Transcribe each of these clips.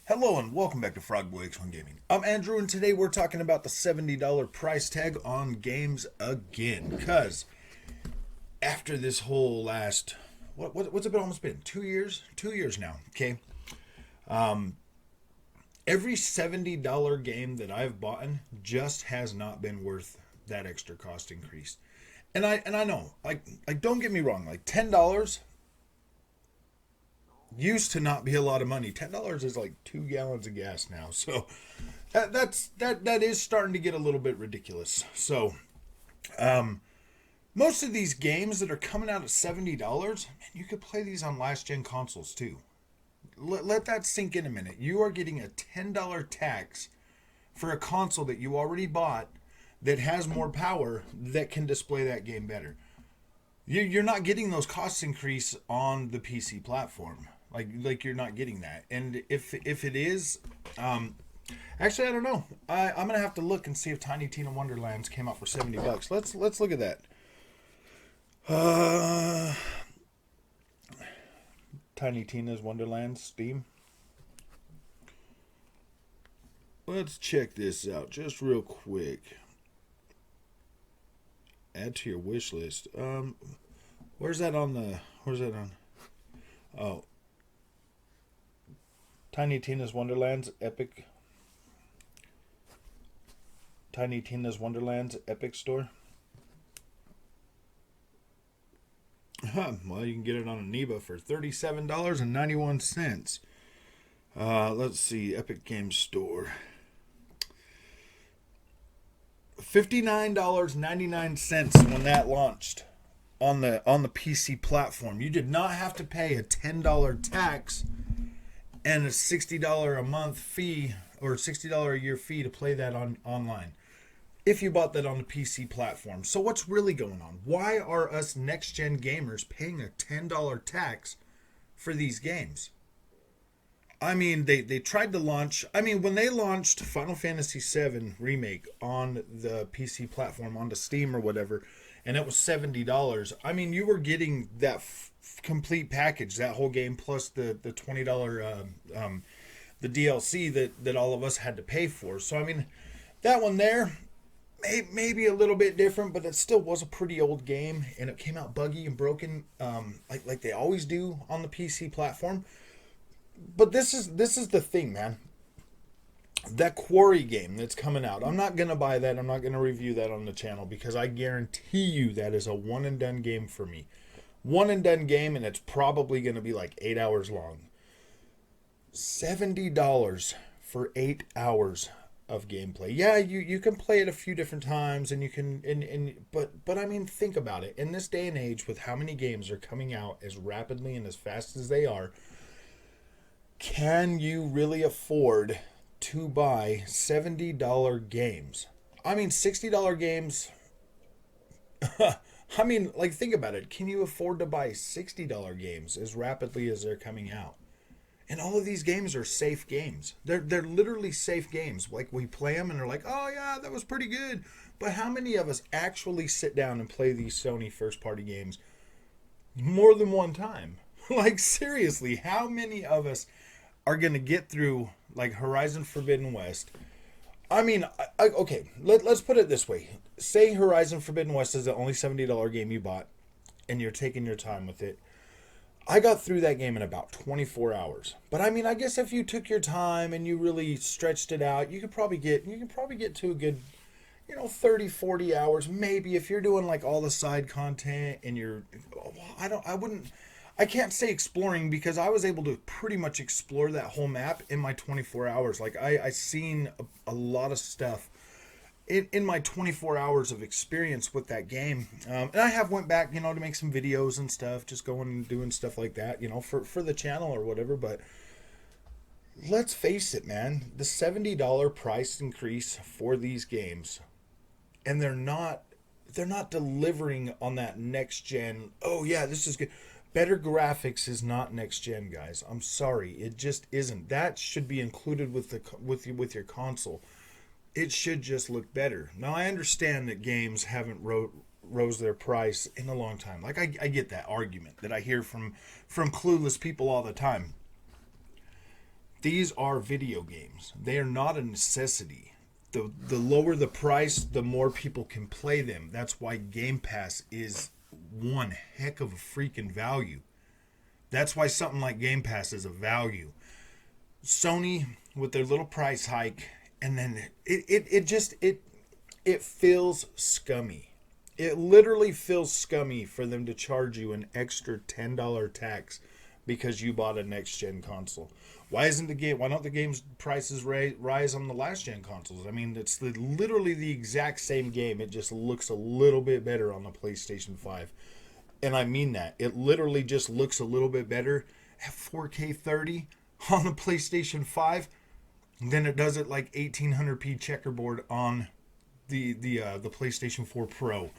Hello and welcome back to Frogboy X1 Gaming. I'm Andrew and today we're talking about the $70 price tag on games again. Because after this whole last, what's it been, almost been 2 years? 2 years now, okay? Every $70 game that I've bought just has not been worth that extra cost increase. And I know, like don't get me wrong, like $10 used to not be a lot of money. $10 is like 2 gallons of gas now. So that is starting to get a little bit ridiculous. So most of these games that are coming out at $70, man, you could play these on last gen consoles too. Let that sink in a minute. You are getting a $10 tax for a console that you already bought that has more power that can display that game better. You're not getting those cost increase on the PC platform. Like you're not getting that. And if it is, actually I don't know. I'm gonna have to look and see if Tiny Tina Wonderlands came out for $70. Let's look at that. Tiny Tina's Wonderlands Steam. Let's check this out just real quick. Add to your wish list. Where's that on? Oh, Tiny Tina's Wonderlands Epic. Tiny Tina's Wonderlands Epic Store. Well, you can get it on Aniba for $37.91. Let's see, Epic Games Store. $59.99 when that launched on the PC platform. You did not have to pay a $10 tax and a $60 a month fee or $60 a year fee to play that online if you bought that on the PC platform. So what's really going on? Why are us next gen gamers paying a $10 tax for these games? I mean, they tried to launch... I mean, when they launched Final Fantasy VII Remake on the PC platform, onto Steam or whatever, and it was $70, I mean, you were getting that complete package, that whole game, plus the $20, the DLC that all of us had to pay for. So, I mean, that one there, maybe a little bit different, but it still was a pretty old game, and it came out buggy and broken, like they always do on the PC platform. But this is the thing, man. That Quarry game that's coming out, I'm not going to buy that. I'm not going to review that on the channel because I guarantee you that is a one and done game for me. One and done game, and it's probably going to be like 8 hours long. $70 for 8 hours of gameplay. Yeah, you can play it a few different times, and you can, but I mean, think about it. In this day and age, with how many games are coming out as rapidly and as fast as they are, can you really afford to buy $70 games? I mean, $60 games. I mean, like, think about it. Can you afford to buy $60 games as rapidly as they're coming out? And all of these games are safe games. They're literally safe games. Like, we play them and they're like, oh yeah, that was pretty good. But how many of us actually sit down and play these Sony first-party games more than one time? Like, seriously, how many of us are going to get through, like, Horizon Forbidden West? I mean, okay, let's put it this way. Say Horizon Forbidden West is the only $70 game you bought, and you're taking your time with it. I got through that game in about 24 hours. But I mean, I guess if you took your time and you really stretched it out, you could probably get to a good, 30, 40 hours. Maybe if you're doing like all the side content and I can't say exploring because I was able to pretty much explore that whole map in my 24 hours. Like I seen a lot of stuff in my 24 hours of experience with that game. And I have went back, to make some videos and stuff, just going and doing stuff like that, for the channel or whatever. But let's face it, man. The $70 price increase for these games, and they're not delivering on that next gen. Oh yeah, this is good. Better graphics is not next gen, guys. I'm sorry, it just isn't. That should be included with your console. It should just look better. Now I understand that games haven't rose their price in a long time. Like I get that argument that I hear from clueless people all the time. These are video games. They are not a necessity. The lower the price, the more people can play them. That's why Game Pass is one heck of a freaking value. That's why something like Game Pass is a value. Sony with their little price hike, and then it feels scummy. It literally feels scummy for them to charge you an extra $10 tax because you bought a next gen console. Why don't the game's prices rise on the last gen consoles? I mean, it's literally the exact same game. It just looks a little bit better on the PlayStation 5. And I mean that. It literally just looks a little bit better at 4K 30 on the PlayStation 5 than it does at like 1800p checkerboard on the PlayStation 4 Pro.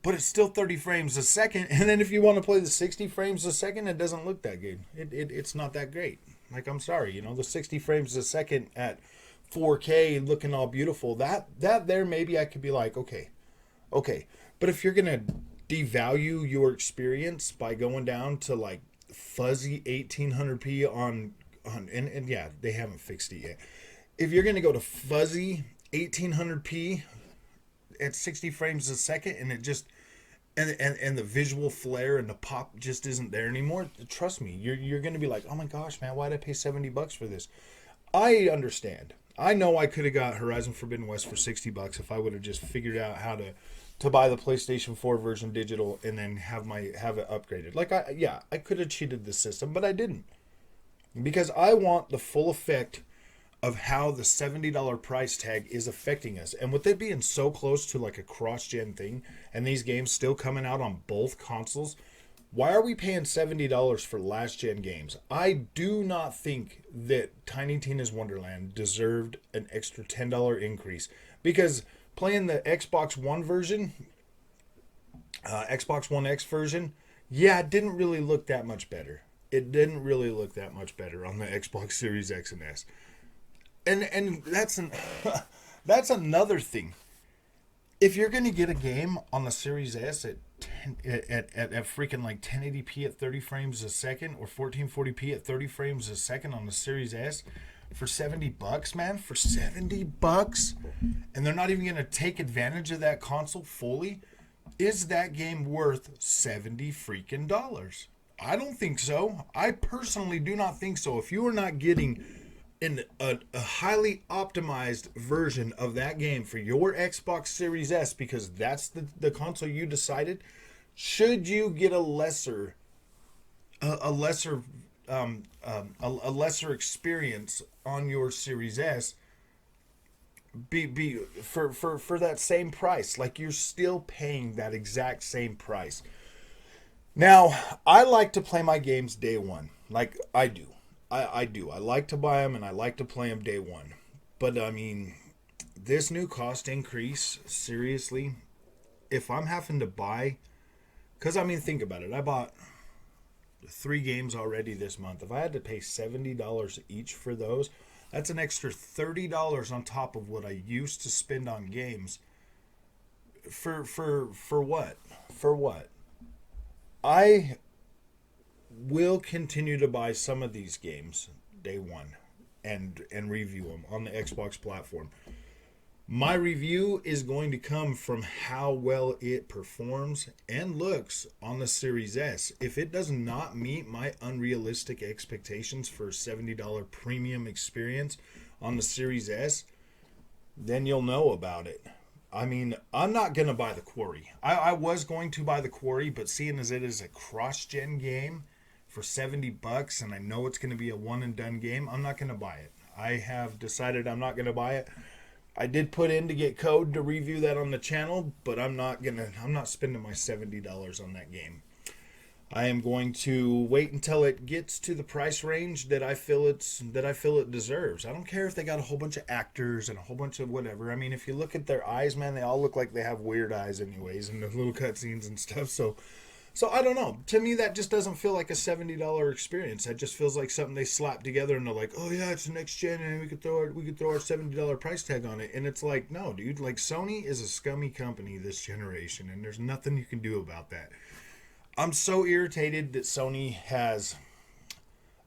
But it's still 30 frames a second. And then if you want to play the 60 frames a second, it doesn't look that good. It's not that great. Like, I'm sorry, the 60 frames a second at 4K looking all beautiful, that there maybe I could be like, okay. But if you're going to devalue your experience by going down to like fuzzy 1800p on and yeah, they haven't fixed it yet. If you're going to go to fuzzy 1800p at 60 frames a second and it just and the visual flair and the pop just isn't there anymore, trust me, you're going to be like, oh my gosh, man, why did I pay $70 for this? I understand. I know I could have got Horizon Forbidden West for $60 if I would have just figured out how to buy the PlayStation 4 version digital and then have it upgraded. Like I could have cheated the system, but I didn't. Because I want the full effect of how the $70 price tag is affecting us. And with it being so close to like a cross-gen thing, and these games still coming out on both consoles, why are we paying $70 for last-gen games? I do not think that Tiny Tina's Wonderland deserved an extra $10 increase. Because playing the Xbox One version, Xbox One X version, yeah, it didn't really look that much better. It didn't really look that much better on the Xbox Series X and S. And that's another thing. If you're gonna get a game on the Series S at freaking like 1080p at 30 frames a second or 1440p at 30 frames a second on the Series S for $70, man, for $70, and they're not even gonna take advantage of that console fully, is that game worth $70 freaking dollars? I don't think so. I personally do not think so. If you are not getting a highly optimized version of that game for your Xbox Series S because that's the console you decided, should you get a lesser experience on your Series S be for that same price? Like, you're still paying that exact same price. Now, I like to play my games day one. Like, I do. I do. I like to buy them and I like to play them day one. But, I mean, this new cost increase, seriously, if I'm having to buy... Because, I mean, think about it. I bought 3 games already this month. If I had to pay $70 each for those, that's an extra $30 on top of what I used to spend on games. For what? For what? I will continue to buy some of these games day one and review them on the Xbox platform. My review is going to come from how well it performs and looks on the Series S. If it does not meet my unrealistic expectations for a $70 premium experience on the Series S, then you'll know about it. I mean, I'm not going to buy the Quarry. I was going to buy the Quarry, but seeing as it is a cross-gen game for $70 and I know it's going to be a one-and-done game, I'm not going to buy it. I have decided I'm not going to buy it. I did put in to get code to review that on the channel, but I'm not spending my $70 on that game. I am going to wait until it gets to the price range that I feel it deserves. I don't care if they got a whole bunch of actors and a whole bunch of whatever. I mean, if you look at their eyes, man, they all look like they have weird eyes anyways, and the little cutscenes and stuff. So I don't know. To me, that just doesn't feel like a $70 experience. That just feels like something they slapped together and they're like, "Oh yeah, it's the next gen, and we could throw our $70 price tag on it." And it's like, no, dude. Like Sony is a scummy company this generation, and there's nothing you can do about that. I'm so irritated that Sony has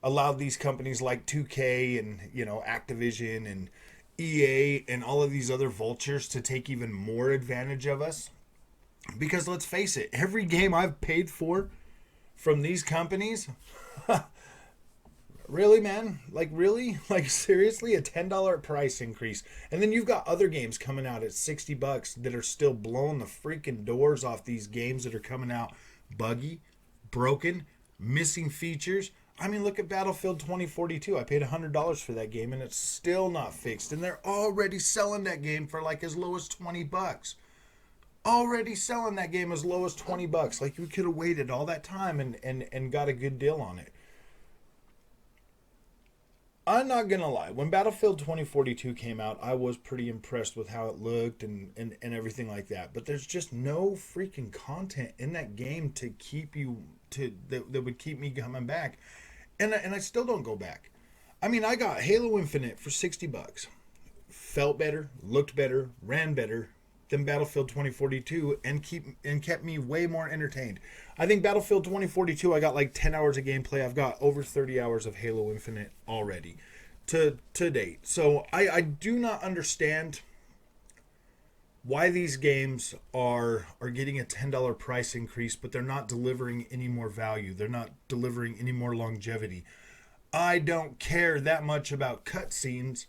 allowed these companies like 2K and Activision and EA and all of these other vultures to take even more advantage of us. Because let's face it, every game I've paid for from these companies, really, man? Like, really? Like, seriously? A $10 price increase. And then you've got other games coming out at $60 that are still blowing the freaking doors off these games that are coming out buggy, broken, missing features. I mean, look at Battlefield 2042. I paid $100 for that game and it's still not fixed. And they're already selling that game for like as low as $20. Already selling that game as low as $20. Like, you could have waited all that time and got a good deal on it. I'm not gonna lie. When Battlefield 2042 came out, I was pretty impressed with how it looked and everything like that. But there's just no freaking content in that game to keep you that would keep me coming back, and I still don't go back. I mean, I got Halo Infinite for $60. Felt better, looked better, ran better than Battlefield 2042, and kept me way more entertained. I think Battlefield 2042, I got like 10 hours of gameplay. I've got over 30 hours of Halo Infinite already to date. So I do not understand why these games are getting a $10 price increase, but they're not delivering any more value. They're not delivering any more longevity. I don't care that much about cutscenes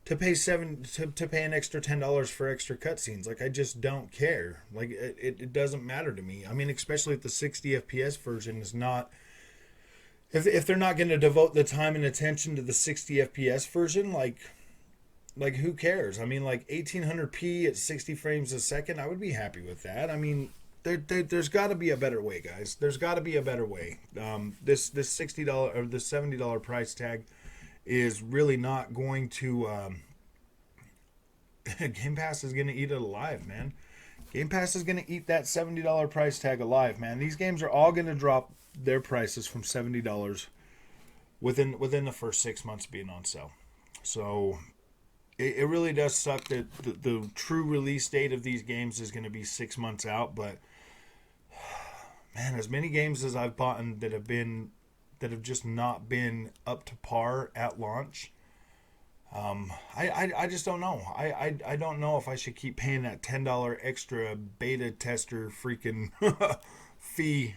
to pay an extra $10 for extra cutscenes. Like, I just don't care. Like, it doesn't matter to me. I mean, especially if the 60 FPS version is not, if they're not going to devote the time and attention to the 60 FPS version, like who cares? I mean, like 1800p at 60 frames a second, I would be happy with that. I mean, there's got to be a better way, guys. There's got to be a better way. This $60 or the $70 price tag is really not going to. Game Pass is going to eat it alive, man. Game Pass is going to eat that $70 price tag alive, man. These games are all going to drop their prices from $70 within the first 6 months being on sale. So it really does suck that the true release date of these games is going to be 6 months out. But man, as many games as I've bought that have just not been up to par at launch. I just don't know. I don't know if I should keep paying that $10 extra beta tester freaking fee,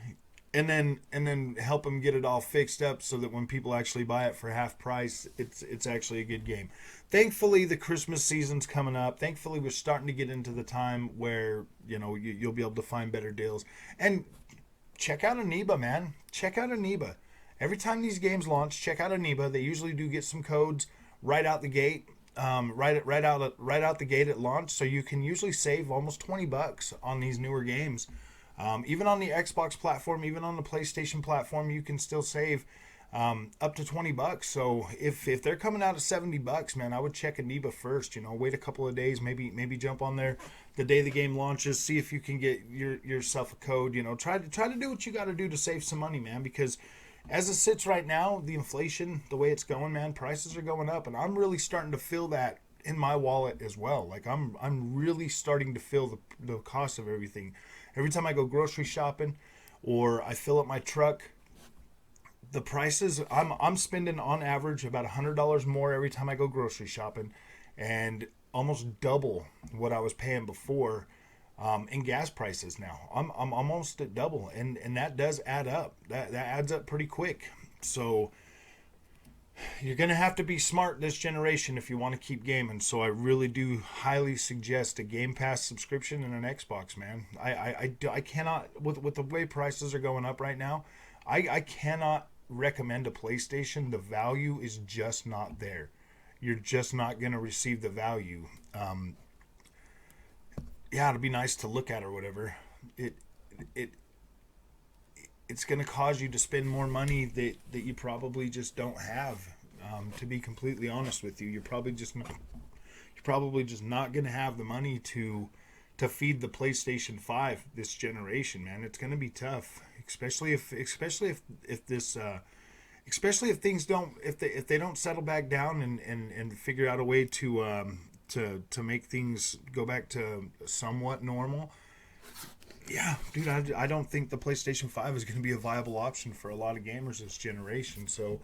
and then help them get it all fixed up so that when people actually buy it for half price, it's actually a good game. Thankfully, the Christmas season's coming up. Thankfully, we're starting to get into the time where you'll be able to find better deals. And check out Aniba, man. Check out Aniba. Every time these games launch, check out Aniba. They usually do get some codes right out the gate, right out the gate at launch. So you can usually save almost $20 on these newer games. Even on the Xbox platform, even on the PlayStation platform, you can still save up to $20. So if they're coming out at $70, man, I would check Aniba first. Wait a couple of days, maybe jump on there the day the game launches. See if you can get yourself a code. Try to do what you got to do to save some money, man, because as it sits right now, the inflation, the way it's going, man, prices are going up, and I'm really starting to feel that in my wallet as well. Like, I'm really starting to feel the cost of everything. Every time I go grocery shopping or I fill up my truck, the prices, I'm spending on average about $100 more every time I go grocery shopping, and almost double what I was paying before. In gas prices now, I'm almost at double, and that does add up. That adds up pretty quick. So you're gonna have to be smart this generation if you want to keep gaming. So I really do highly suggest a Game Pass subscription and an Xbox, man. I cannot, with the way prices are going up right now, I cannot recommend a PlayStation. The value is just not there. You're just not gonna receive the value. Yeah, it'd be nice to look at or whatever. It it's going to cause you to spend more money that you probably just don't have. To be completely honest with you, you're probably just not going to have the money to feed the PlayStation 5 this generation, man. It's going to be tough, especially if this especially if things don't if they don't settle back down and figure out a way to make things go back to somewhat normal. Yeah, dude, I don't think the PlayStation 5 is going to be a viable option for a lot of gamers this generation. So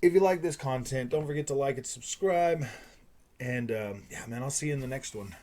if you like this content, don't forget to like and subscribe. And yeah, man, I'll see you in the next one.